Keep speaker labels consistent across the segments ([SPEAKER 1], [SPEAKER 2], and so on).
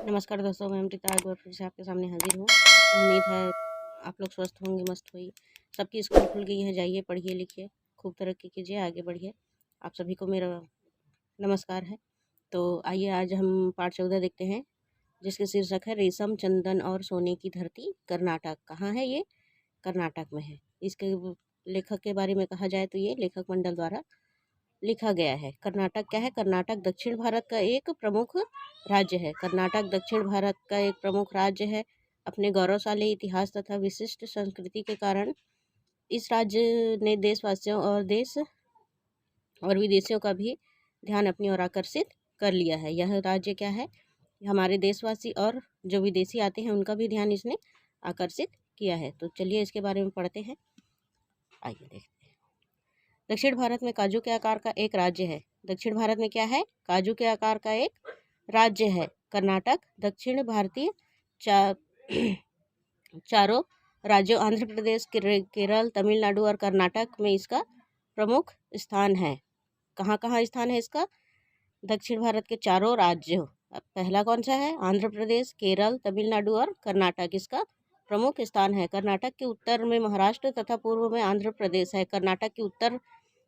[SPEAKER 1] नमस्कार दोस्तों, मैं अमृता एक बार फिर से आपके सामने हाजिर हूँ। उम्मीद है आप लोग स्वस्थ होंगे, मस्त होइए। सबकी स्कूल खुल गई है, जाइए पढ़िए लिखिए, खूब तरक्की कीजिए, आगे बढ़िए। आप सभी को मेरा नमस्कार है। तो आइए आज हम पाठ 14 देखते हैं, जिसके शीर्षक है रेशम, चंदन और सोने की धरती कर्नाटक। कहाँ है ये? कर्नाटक में है। इसके लेखक के बारे में कहा जाए तो ये लेखक मंडल द्वारा लिखा गया है। कर्नाटक क्या है? कर्नाटक दक्षिण भारत का एक प्रमुख राज्य है। कर्नाटक दक्षिण भारत का एक प्रमुख राज्य है। अपने गौरवशाली इतिहास तथा विशिष्ट संस्कृति के कारण इस राज्य ने देशवासियों और विदेशियों का भी ध्यान अपनी ओर आकर्षित कर लिया है। यह राज्य क्या है? हमारे देशवासी और जो विदेशी आते हैं उनका भी ध्यान इसने आकर्षित किया है। तो चलिए इसके बारे में पढ़ते हैं। आइए देखते हैं। दक्षिण भारत में काजू के आकार का एक राज्य है। दक्षिण भारत में क्या है? काजू के आकार का एक राज्य है। कर्नाटक दक्षिण भारतीय चारों राज्यों आंध्र प्रदेश, केरल, तमिलनाडु और कर्नाटक में इसका प्रमुख स्थान है। कहाँ कहाँ स्थान है इसका? दक्षिण भारत के चारों राज्यों। पहला कौन सा है? आंध्र प्रदेश, केरल, तमिलनाडु और कर्नाटक इसका प्रमुख स्थान है। कर्नाटक के उत्तर में महाराष्ट्र तथा पूर्व में आंध्र प्रदेश है। कर्नाटक की उत्तर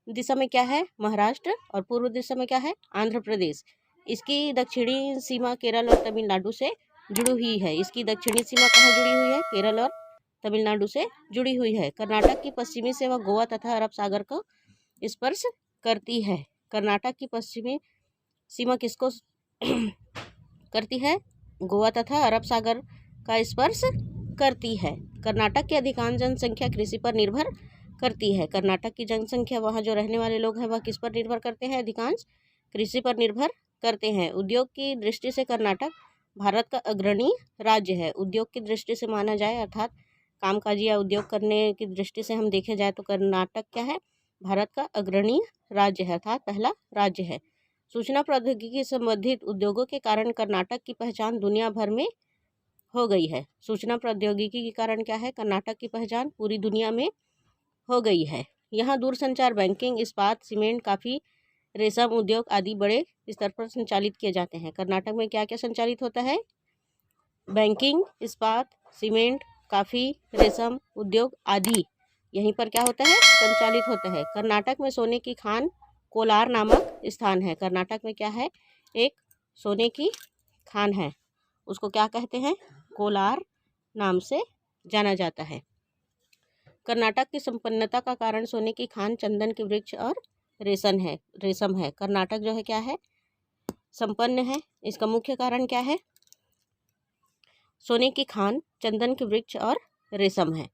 [SPEAKER 1] दिशा में क्या है? महाराष्ट्र, और पूर्व दिशा में क्या है? आंध्र प्रदेश। इसकी दक्षिणी सीमा केरल और तमिलनाडु से जुड़ी हुई है। इसकी दक्षिणी सीमा कहाँ जुड़ी हुई है? केरल और तमिलनाडु से जुड़ी हुई है। कर्नाटक की पश्चिमी सीमा गोवा तथा अरब सागर को स्पर्श करती है। कर्नाटक की पश्चिमी सीमा किसको करती है? गोवा तथा अरब सागर का स्पर्श करती है। कर्नाटक की अधिकांश जनसंख्या कृषि पर निर्भर करती है। कर्नाटक की जनसंख्या, वहाँ जो रहने वाले लोग हैं वह किस पर निर्भर करते हैं? अधिकांश कृषि पर निर्भर करते हैं। उद्योग की दृष्टि से कर्नाटक भारत का अग्रणी राज्य है। उद्योग की दृष्टि से माना जाए, अर्थात कामकाजी या उद्योग करने की दृष्टि से हम देखे जाए तो कर्नाटक क्या है? भारत का अग्रणी राज्य है, अर्थात पहला राज्य है। सूचना प्रौद्योगिकी संबंधित उद्योगों के कारण कर्नाटक की पहचान दुनिया भर में हो गई है। सूचना प्रौद्योगिकी के कारण क्या है? कर्नाटक की पहचान पूरी दुनिया में हो गई है। यहाँ दूरसंचार, बैंकिंग, इस्पात, सीमेंट, काफ़ी, रेशम उद्योग आदि बड़े स्तर पर संचालित किए जाते हैं। कर्नाटक में क्या क्या संचालित होता है? बैंकिंग, इस्पात, सीमेंट, काफ़ी, रेशम उद्योग आदि यहीं पर क्या होता है? संचालित होता है। कर्नाटक में सोने की खान कोलार नामक स्थान है। कर्नाटक में क्या है? एक सोने की खान है, उसको क्या कहते हैं? कोलार नाम से जाना जाता है। कर्नाटक की संपन्नता का कारण सोने की खान, चंदन के वृक्ष और रेशम है। कर्नाटक जो है क्या है? संपन्न है। इसका मुख्य कारण क्या है? सोने की खान, चंदन के वृक्ष और रेशम है।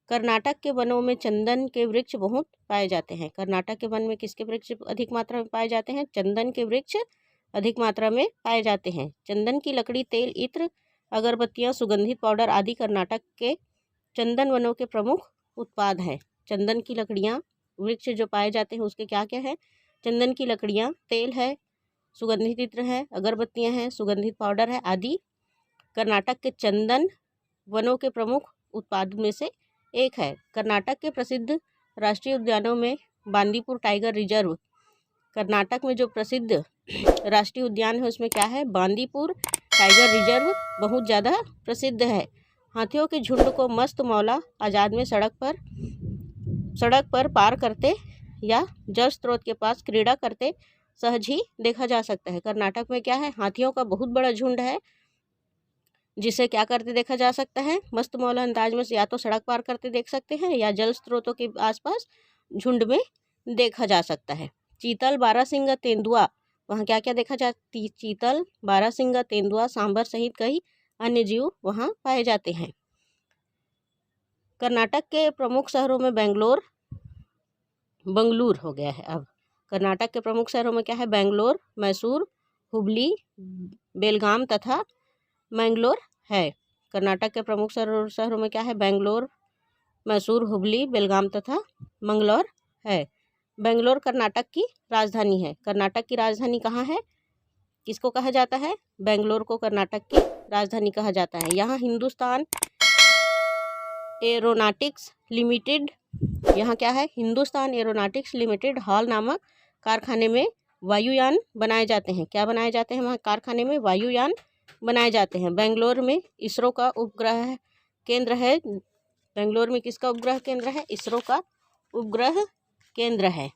[SPEAKER 1] कर्नाटक के वनों में चंदन के वृक्ष बहुत पाए जाते हैं। कर्नाटक के वन में किसके वृक्ष अधिक मात्रा में पाए जाते हैं? चंदन के वृक्ष अधिक मात्रा में पाए जाते हैं। चंदन की लकड़ी, तेल, इत्र, अगरबत्तियां, सुगंधित पाउडर आदि कर्नाटक के चंदन वनों के प्रमुख उत्पाद हैं। चंदन की लकड़ियाँ, वृक्ष जो पाए जाते हैं उसके क्या क्या है? चंदन की लकड़ियाँ, तेल है, सुगंधित इत्र है, अगरबत्तियाँ हैं, सुगंधित पाउडर है आदि कर्नाटक के चंदन वनों के प्रमुख उत्पाद में से एक है। कर्नाटक के प्रसिद्ध राष्ट्रीय उद्यानों में बांदीपुर टाइगर रिजर्व, कर्नाटक में जो प्रसिद्ध राष्ट्रीय उद्यान है उसमें क्या है? बांदीपुर टाइगर रिजर्व बहुत ज़्यादा प्रसिद्ध है। हाथियों के झुंड को मस्त मौला आज़ाद में सड़क पर पार करते या जल स्रोत के पास क्रीड़ा करते सहज ही देखा जा सकता है। कर्नाटक में क्या है? हाथियों का बहुत बड़ा झुंड है, जिसे क्या करते देखा जा सकता है? मस्त मौला अंदाज में या तो सड़क पार करते देख सकते हैं या जल स्रोतों के आसपास झुंड में देखा जा सकता है। चीतल, बारहसिंगा, तेंदुआ, वहाँ क्या क्या देखा जाती? चीतल, बारहसिंगा, तेंदुआ, सांभर सहित कई अन्य जीव वहाँ पाए जाते हैं। कर्नाटक के प्रमुख शहरों में बंगलूर हो गया है। अब कर्नाटक के प्रमुख शहरों में क्या है? बेंगलोर, मैसूर, हुबली, बेलगाम तथा मैंगलोर है। कर्नाटक के प्रमुख शहरों में क्या है? बेंगलोर, मैसूर, हुबली, बेलगाम तथा मंगलौर है। बेंगलोर कर्नाटक की राजधानी है। कर्नाटक की राजधानी कहाँ है? किसको कहा जाता है? बेंगलोर को कर्नाटक की राजधानी कहा जाता है। यहाँ हिंदुस्तान एरोनॉटिक्स लिमिटेड, यहाँ क्या है? हिंदुस्तान एरोनॉटिक्स लिमिटेड हॉल नामक कारखाने में वायुयान बनाए जाते हैं। क्या बनाए जाते हैं वहाँ कारखाने में? वायुयान बनाए जाते हैं। बेंगलोर में इसरो का उपग्रह केंद्र है। बेंगलोर में किसका उपग्रह केंद्र है? इसरो का उपग्रह केंद्र है,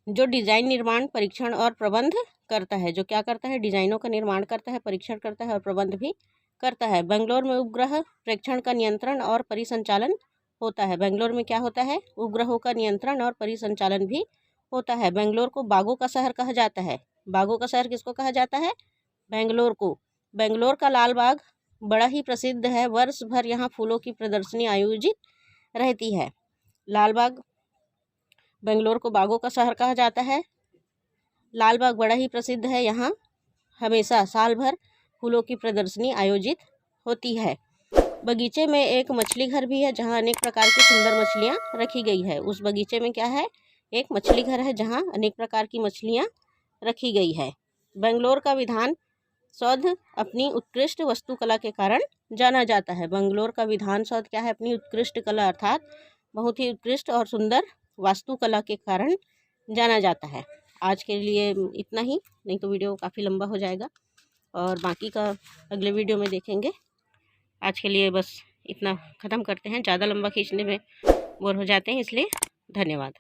[SPEAKER 1] जो डिजाइन, निर्माण, परीक्षण और प्रबंध करता है। जो क्या करता है? डिजाइनों का निर्माण करता है, परीक्षण करता है और प्रबंध भी करता है। बेंगलोर में उपग्रह प्रेक्षण का नियंत्रण और परिसंचालन होता है। बेंगलोर में क्या होता है? उपग्रहों का नियंत्रण और परिसंचालन भी होता है। बेंगलोर को बागों का शहर कहा जाता है। बागों का शहर किसको कहा जाता है? बेंगलोर को। बेंगलोर का लाल बाग बड़ा ही प्रसिद्ध है। वर्ष भर यहाँ फूलों की प्रदर्शनी आयोजित रहती है। लाल बाग, बेंगलोर को बागों का शहर कहा जाता है। लाल बाग बड़ा ही प्रसिद्ध है। यहाँ हमेशा साल भर फूलों की प्रदर्शनी आयोजित होती है। बगीचे में एक मछली घर भी है, जहाँ अनेक प्रकार की सुंदर मछलियाँ रखी गई है। उस बगीचे में क्या है? एक मछली घर है, जहाँ अनेक प्रकार की मछलियाँ रखी गई है। बेंगलोर का विधान सौध अपनी उत्कृष्ट वास्तुकला के कारण जाना जाता है। बेंगलोर का विधान सौध क्या है? अपनी उत्कृष्ट कला, अर्थात बहुत ही उत्कृष्ट और सुंदर वास्तुकला के कारण जाना जाता है। आज के लिए इतना ही, नहीं तो वीडियो काफ़ी लंबा हो जाएगा और बाकी का अगले वीडियो में देखेंगे। आज के लिए बस इतना ख़त्म करते हैं, ज़्यादा लंबा खींचने में बोर हो जाते हैं, इसलिए धन्यवाद।